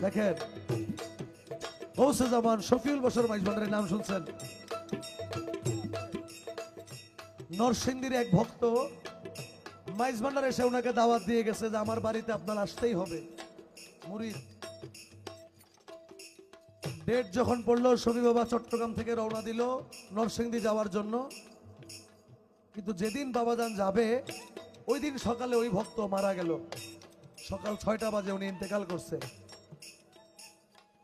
দেখেন গৌসে জামান শফিউল বশর মাইজভান্ডারের নাম শুনছেন। নরসিংদীর এক ভক্ত মাইজভান্ডার এসে ওনাকে দাওয়াত দিয়ে গেছে যে আমার বাড়িতে আপনার আসতেই হবে মুরিদ। ডেট যখন পড়লো শফি বাবা চট্টগ্রাম থেকে রওনা দিল নরসিংদী যাওয়ার জন্য, কিন্তু যেদিন বাবাজান যাবে ওই দিন সকালে ওই ভক্ত মারা গেল। সকাল 6টা বাজে উনি ইন্তেকাল করছে।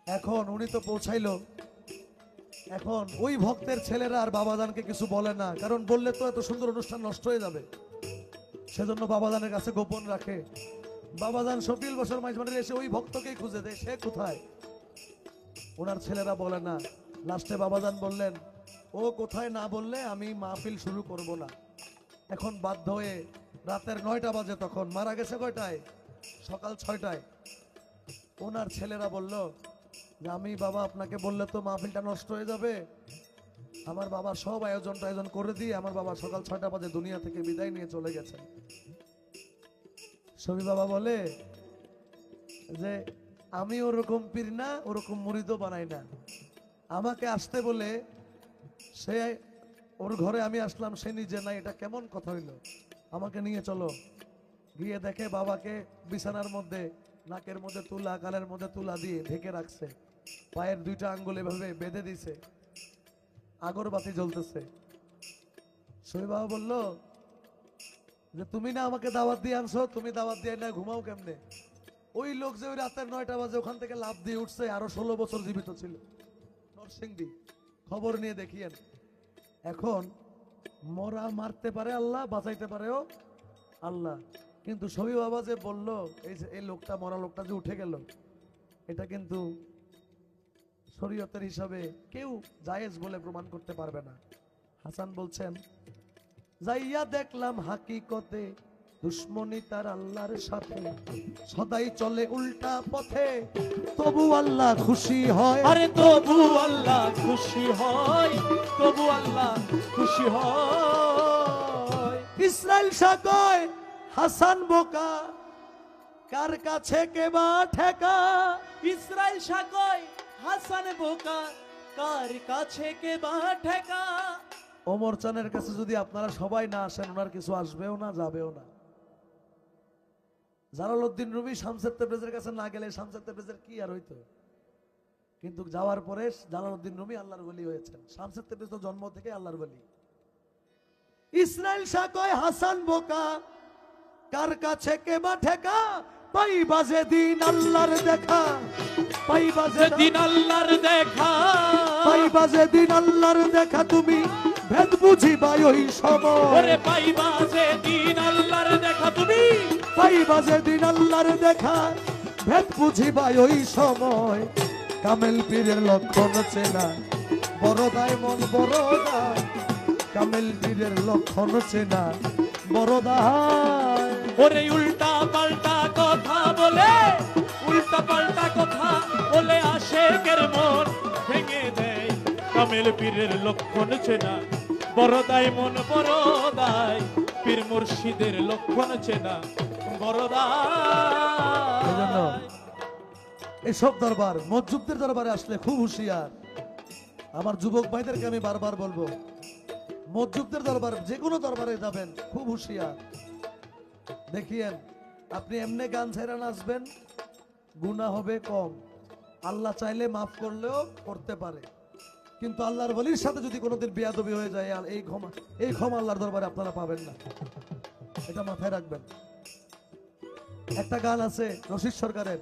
এখন উনি তো পৌঁছাইলো, এখন ওই ভক্তের ছেলেরা আর বাবাজানকে কিছু বলে না, কারণ বললে তো এত সুন্দর অনুষ্ঠান নষ্ট হয়ে যাবে। সেজন্য বাবাজানের কাছে গোপন রাখে। বাবাজান শফিউল বশর মাইজভান্ডারে এসে ওই ভক্তকেই খুঁজে দেয়, সে কোথায় ওনার ছেলেরা বলে না। লাস্টে বাবাজান বললেন ও কোথায় না বললে আমি মাহফিল শুরু করব না। এখন বাধ্য হয়ে রাতের 9টা বাজে, তখন মারা গেছে কয়টায়? সকাল 6টায়। ওনার ছেলেরা বলল যে আমি বাবা আপনাকে বললে তো মাহফিলটা নষ্ট হয়ে যাবে। আমার বাবা সব আয়োজন করে দিয়ে আমার বাবা সকাল 6টা বাজে দুনিয়া থেকে বিদায় নিয়ে চলে গেছে। শফি বাবা বলে যে আমি ওরকম পীর না, ওরকম মুরিদও বানাই না। আমাকে আসতে বলে সে ওর ঘরে আমি আসলাম, সে নিজে নাই, এটা কেমন কথা হইল? আমাকে নিয়ে চলো। গিয়ে দেখে বাবাকে বিছানার মধ্যে নাকের মধ্যে তুলা, গালের মধ্যে তুলা দিয়ে ঢেকে রাখছে, পায়ের 2টা আঙ্গুল এভাবে বেঁধে দিছে, আগরবাতি জ্বলতেছে। শফি বাবা বলল যে তুমি না আমাকে দাওয়াত দিয়ে আনছো, তুমি দাওয়াত দিয়ে না ঘুমাও কেমনে? ওই লোক যে ওই রাতের 9টা বাজে ওখান থেকে লাফ দিয়ে উঠছে আরো 16 বছর জীবিত ছিল নরসিংদী। খবর নিয়ে দেখিয়েন। এখন মরা মারতে পারে আল্লাহ, বাঁচাইতে পারেও আল্লাহ। কিন্তু শফি বাবা যে বলল এই যে এই লোকটা, মরা লোকটা যে উঠে গেল, এটা কিন্তু শরীয়তের হিসাবে কেউ জায়েজ বলে প্রমাণ করতে পারবে না। হাসান বলছেন যাইয়া দেখলাম হাকিকতে দুশ্মনী তার আল্লাহর সাথে, সদাই চলে উল্টা পথে, তবু আল্লাহ খুশি হয়। আরে তবু আল্লাহ খুশি হয়, তবু আল্লাহ খুশি হয়। ইসরাইল শাহ কয় হাসান বোকা, কার কাছে কেবা ঠেকা? ইসরাইল শাহ কয় হাসান বোকা, কার কাছে কে বা ঠেকা? ওমর চানের কাছে যদি আপনারা সবাই না আসেন, ওনার কিছু আসবেও না, যাবেও না। জালালউদ্দিন রুমি শামসুর তেব্রিজের কাছে না গেলে শামসুর তেব্রিজের কি আর হইতো? কিন্তু যাওয়ার পরে জালালউদ্দিন রুমি আল্লাহর ওলি হয়েছেন। শামসুর তেব্রিজ তো জন্ম থেকে আল্লাহর ওলি। ইসরাইল শাহ কয় হাসান বোকা, কার কাছে কেবা ঠেকা? পাইবা যেদিন আল্লাহর দেখা, পাইবা যেদিন আল্লাহর দেখা, পাইবা যেদিন আল্লাহর দেখা, তুমি ভেদ বুঝিবা ওই সময়। ওরে পাইবা যেদিন আল্লাহর দেখা, তুমি পাইবা যেদিন আল্লাহর দেখা, ভেদ বুঝিবা ওই সময়। কামেল পীরের লক্ষণ চেনা, বড়দায় মন বড়দায়। কামেল পীরের লক্ষণ চেনা, বড়দায়। ওরে উল্টা পাল্টা কথা বলে, উল্টা পাল্টা কথা বলে আশেকের মন ভেঙে দেয়। কামেল পীরের লক্ষণ চেনা, বড়দাই মন বড়দাই। পীর মুর্শিদের লক্ষণ চেনা, বড়দাই। এসব দরবার মসজিদের দরবারে আসলে খুব হুঁশিয়ার। আমার যুবক ভাইদেরকে আমি বারবার বলবো, মসজিদের দরবার যে কোনো দরবারে যাবেন খুব হুঁশিয়ার। দেখিয়েন আপনি এমনি গান ছেড়ে নাচবেন, গুনাহ হবে কম, আল্লাহ চাইলে মাফ করলেও করতে পারে। কিন্তু আল্লাহর ওলির সাথে যদি কোনোদিন বেয়াদবি হয়ে যায়, আর এই ক্ষমা আল্লাহর দরবারে আপনারা পাবেন না, এটা মাথায় রাখবেন। একটা গান আছে রশিদ সরকারের,